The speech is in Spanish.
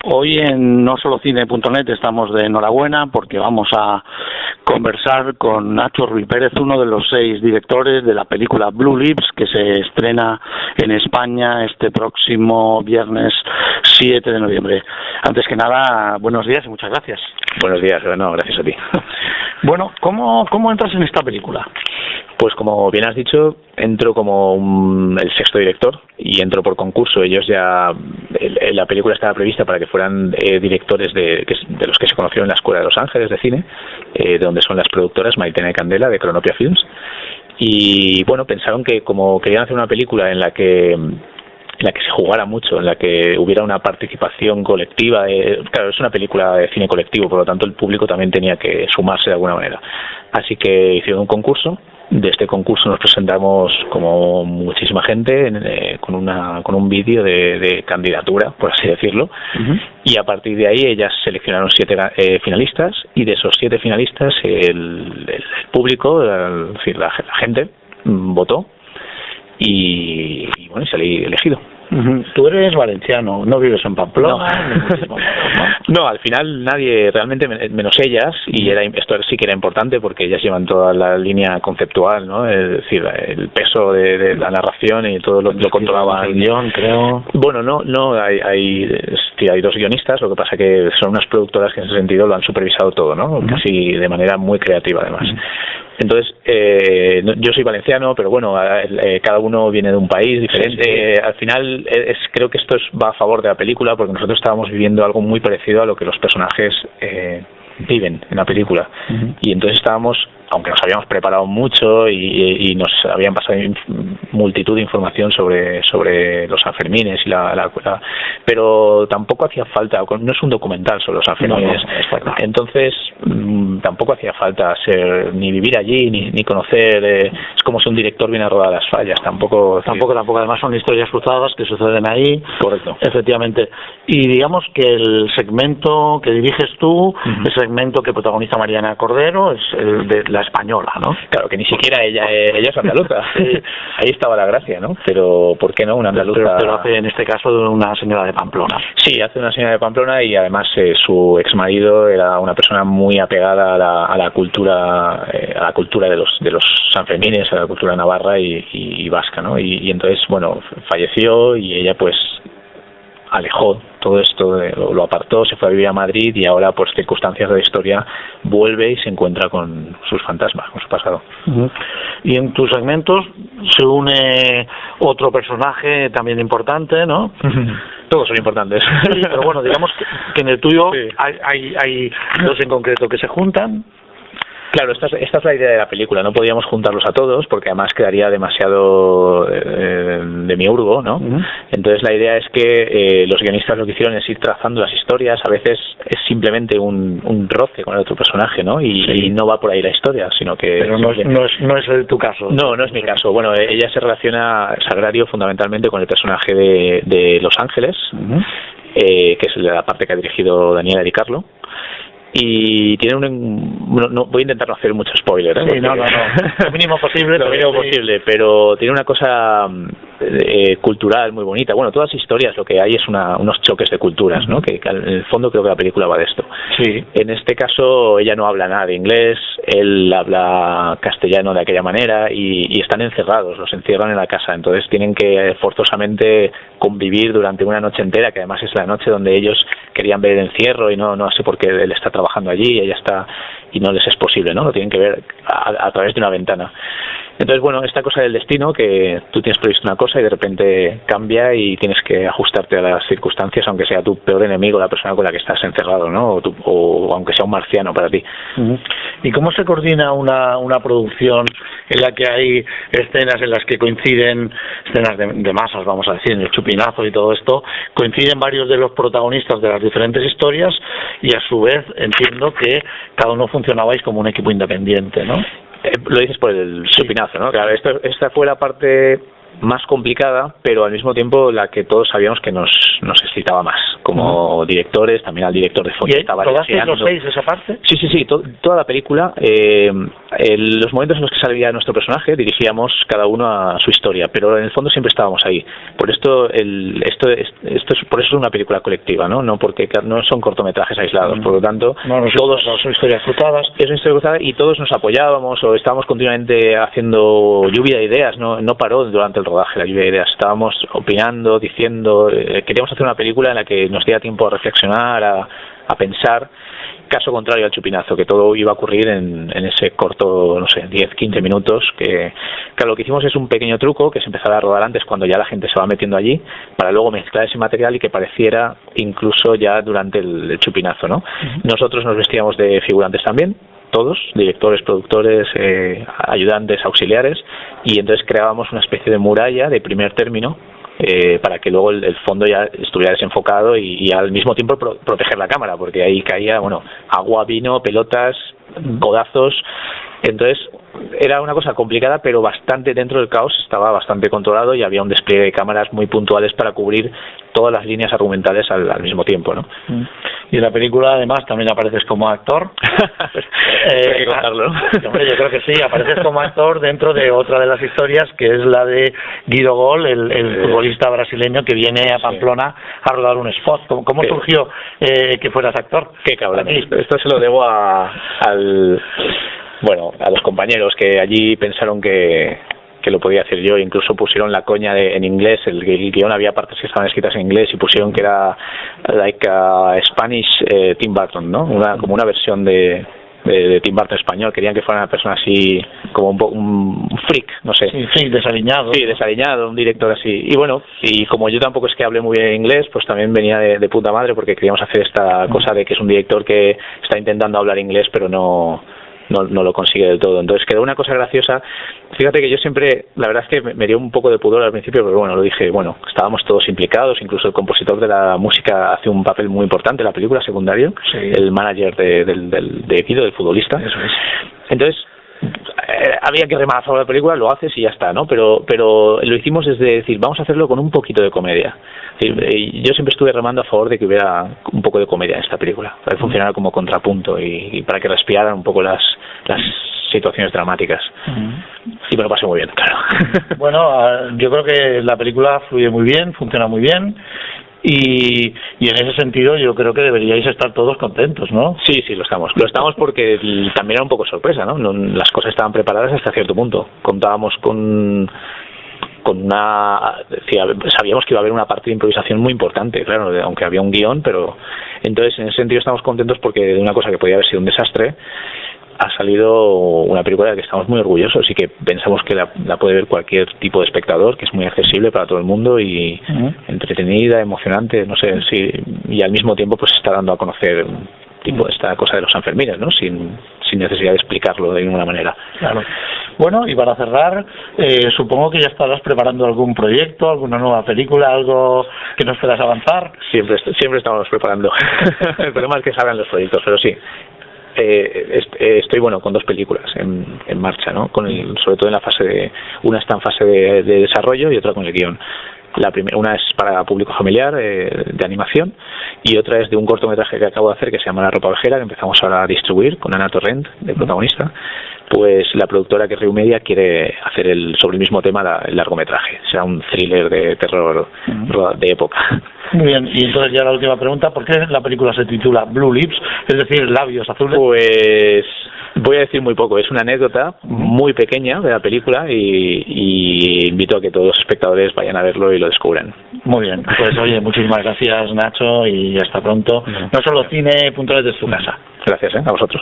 Hoy en nosolocine.net estamos de enhorabuena porque vamos a conversar con Nacho Ruiz Pérez, uno de los 6 directores de la película Blue Lips, que se estrena en España este próximo viernes 7 de noviembre. Antes que nada, buenos días y muchas gracias. Buenos días, no, gracias a ti. Bueno, ¿cómo entras en esta película? Pues como bien has dicho, entro como el 6º director y entro por concurso. Ellos ya, la película estaba prevista para que fueran directores de los que se conocieron en la Escuela de Los Ángeles de Cine, de donde son las productoras Maitena y Candela de Cronopia Films. Y bueno, pensaron que como querían hacer una película en la que se jugara mucho, en la que hubiera una participación colectiva. Claro, es una película de cine colectivo, por lo tanto el público también tenía que sumarse de alguna manera. Así que hicieron un concurso. De este concurso nos presentamos como muchísima gente con un vídeo de candidatura, por así decirlo. Y a partir de ahí ellas seleccionaron 7 finalistas, y de esos 7 finalistas el público, es decir, la gente, votó y bueno, y salí elegido. Tú eres valenciano, no vives en Pamplona. No, al final nadie, realmente menos ellas, y esto sí que era importante porque ellas llevan toda la línea conceptual, ¿no? Es decir, el peso de la narración y todo lo controlaba el guión, creo. Bueno, no hay 2 guionistas, lo que pasa que son unas productoras que en ese sentido lo han supervisado todo, ¿no? Casi de manera muy creativa además. Entonces, yo soy valenciano, pero bueno, cada uno viene de un país diferente. Al final, creo que esto va a favor de la película, porque nosotros estábamos viviendo algo muy parecido a lo que los personajes viven en la película. Y entonces estábamos, aunque nos habíamos preparado mucho y nos habían pasado multitud de información sobre los Sanfermines y pero tampoco hacía falta, no es un documental sobre los Sanfermines, entonces tampoco hacía falta ni vivir allí ni conocer, es como si un director viene a rodar las fallas, tampoco, además son historias cruzadas que suceden ahí. Correcto. Efectivamente. Y digamos que el segmento que diriges tú, el segmento que protagoniza Mariana Cordero, es el de la española, ¿no? Claro, que ni siquiera ella es andaluza. Ahí estaba la gracia, ¿no? Pero ¿por qué no una andaluza? Pero hace en este caso de una señora de Pamplona. Sí, hace una señora de Pamplona, y además su exmarido era una persona muy apegada a la cultura de los Sanfermines, a la cultura navarra y vasca, ¿no? Y entonces, bueno, falleció y ella pues alejó todo esto, lo apartó, se fue a vivir a Madrid, y ahora por circunstancias de la historia vuelve y se encuentra con sus fantasmas, con su pasado. Y en tus segmentos se une otro personaje también importante, ¿no? Todos son importantes. Sí, pero bueno, digamos que en el tuyo hay 2 en concreto que se juntan. Claro, esta es la idea de la película. No podíamos juntarlos a todos porque además quedaría demasiado demiurgo, ¿no? Entonces la idea es que los guionistas lo que hicieron es ir trazando las historias. A veces es simplemente un roce con el otro personaje, ¿no? Y no va por ahí la historia, sino que... Pero no es tu caso. No es mi caso. Bueno, ella se relaciona, Sagrario, fundamentalmente con el personaje de Los Ángeles, que es la parte que ha dirigido Daniela Di Carlo. Y tiene no voy a intentar no hacer mucho spoiler, Sí, no. Lo mínimo posible. Pero tiene una cosa cultural muy bonita. Bueno, todas las historias lo que hay es unos choques de culturas, ¿no? Que en el fondo creo que la película va de esto. Sí. En este caso ella no habla nada de inglés, él habla castellano de aquella manera, y están encerrados, los encierran en la casa. Entonces tienen que forzosamente convivir durante una noche entera, que además es la noche donde ellos querían ver el encierro, y no sé por qué él está trabajando allí, ella está, y no les es posible, ¿no? Lo tienen que ver a través de una ventana. Entonces, bueno, esta cosa del destino, que tú tienes previsto una cosa y de repente cambia y tienes que ajustarte a las circunstancias, aunque sea tu peor enemigo, la persona con la que estás encerrado, ¿no? O aunque sea un marciano para ti. ¿Y cómo se coordina una producción en la que hay escenas en las que coinciden, escenas de masas, vamos a decir, en el chupinazo y todo esto, coinciden varios de los protagonistas de las diferentes historias, y a su vez entiendo que cada uno funcionabais como un equipo independiente, ¿no? Lo dices por el chupinazo, ¿no? Claro, esta fue la parte más complicada, pero al mismo tiempo la que todos sabíamos que nos excitaba más. Como directores, también al director de fondo estaba ¿Rodasteis los 6 esa parte? Sí, toda la película, los momentos en los que salía nuestro personaje, dirigíamos cada uno a su historia, pero en el fondo siempre estábamos ahí. Por esto, por eso es una película colectiva, no porque no son cortometrajes aislados, por lo tanto, todos son historias cruzadas. Es una historia cruzada y todos nos apoyábamos o estábamos continuamente haciendo lluvia de ideas, no paró durante el rodaje la lluvia de ideas, estábamos opinando, diciendo, queríamos hacer una película en la que nos diera tiempo a reflexionar, a pensar, caso contrario al chupinazo, que todo iba a ocurrir en ese corto, 10-15 minutos, que claro, lo que hicimos es un pequeño truco que se empezaba a rodar antes cuando ya la gente se va metiendo allí, para luego mezclar ese material y que pareciera incluso ya durante el chupinazo, ¿no? Nosotros nos vestíamos de figurantes también, todos, directores, productores, ayudantes, auxiliares, y entonces creábamos una especie de muralla de primer término, para que luego el fondo ya estuviera desenfocado y al mismo tiempo proteger la cámara, porque ahí caía, agua, vino, pelotas, codazos. Entonces era una cosa complicada, pero bastante dentro del caos, estaba bastante controlado y había un despliegue de cámaras muy puntuales para cubrir todas las líneas argumentales al mismo tiempo, ¿no? Y en la película además también apareces como actor. Hay que contarlo, ¿no? Hombre, yo creo que sí, apareces como actor dentro de otra de las historias, que es la de Guido Gol, el futbolista brasileño que viene a Pamplona a rodar un spot. ¿Cómo surgió que fueras actor? Qué cabrón. Esto se lo debo a los compañeros que allí pensaron que lo podía hacer yo, incluso pusieron la coña en inglés, el guión había partes que estaban escritas en inglés y pusieron que era like a Spanish Tim Burton, ¿no? Como una versión de Tim Burton español, querían que fuera una persona así como un freak, no sé. Sí, desaliñado. Sí, desaliñado, un director así. Y bueno, y como yo tampoco es que hable muy bien inglés, pues también venía de puta madre porque queríamos hacer esta cosa de que es un director que está intentando hablar inglés pero no lo consigue del todo. Entonces quedó una cosa graciosa. Fíjate que yo siempre, la verdad es que me dio un poco de pudor al principio, pero bueno, lo dije, estábamos todos implicados, incluso el compositor de la música hace un papel muy importante en la película, secundario, el manager de Guido, del futbolista. Eso es. Entonces, había que remar a favor de la película, lo haces y ya está, ¿no? Pero lo hicimos desde decir, vamos a hacerlo con un poquito de comedia. Yo siempre estuve remando a favor de que hubiera un poco de comedia en esta película, para que funcionara como contrapunto y para que respiraran un poco las situaciones dramáticas. Y me lo pasé muy bien, claro. Bueno, yo creo que la película fluye muy bien, funciona muy bien. Y en ese sentido yo creo que deberíais estar todos contentos, ¿no? Sí, lo estamos. Lo estamos porque también era un poco sorpresa, ¿no? Las cosas estaban preparadas hasta cierto punto. Contábamos con sabíamos que iba a haber una parte de improvisación muy importante, claro, aunque había un guión, pero entonces en ese sentido estamos contentos porque de una cosa que podía haber sido un desastre ha salido una película de la que estamos muy orgullosos y que pensamos que la puede ver cualquier tipo de espectador, que es muy accesible para todo el mundo y entretenida, emocionante, no sé, sí, y al mismo tiempo pues está dando a conocer tipo esta cosa de los Sanfermines, ¿no? Sin necesidad de explicarlo de ninguna manera. Claro. Bueno, y para cerrar, supongo que ya estarás preparando algún proyecto, alguna nueva película, algo que nos puedas avanzar. Siempre estamos preparando. El problema es que salgan los proyectos, pero sí. Estoy con 2 películas en marcha, ¿no? Sobre todo en la fase una está en fase de desarrollo y otra con el guión. Una es para público familiar, de animación, y otra es de un cortometraje que acabo de hacer que se llama La ropa ovejera, que empezamos ahora a distribuir con Ana Torrent de protagonista. Pues la productora, que es Riu Media, quiere hacer sobre el mismo tema el largometraje. Será un thriller de terror de época. Muy bien, y entonces ya la última pregunta, ¿por qué la película se titula Blue Lips, es decir, labios azules? Pues voy a decir muy poco, es una anécdota muy pequeña de la película y invito a que todos los espectadores vayan a verlo y lo descubran. Muy bien, pues oye, muchísimas gracias Nacho y hasta pronto. No solo cine puntuales de su casa. Gracias, a vosotros.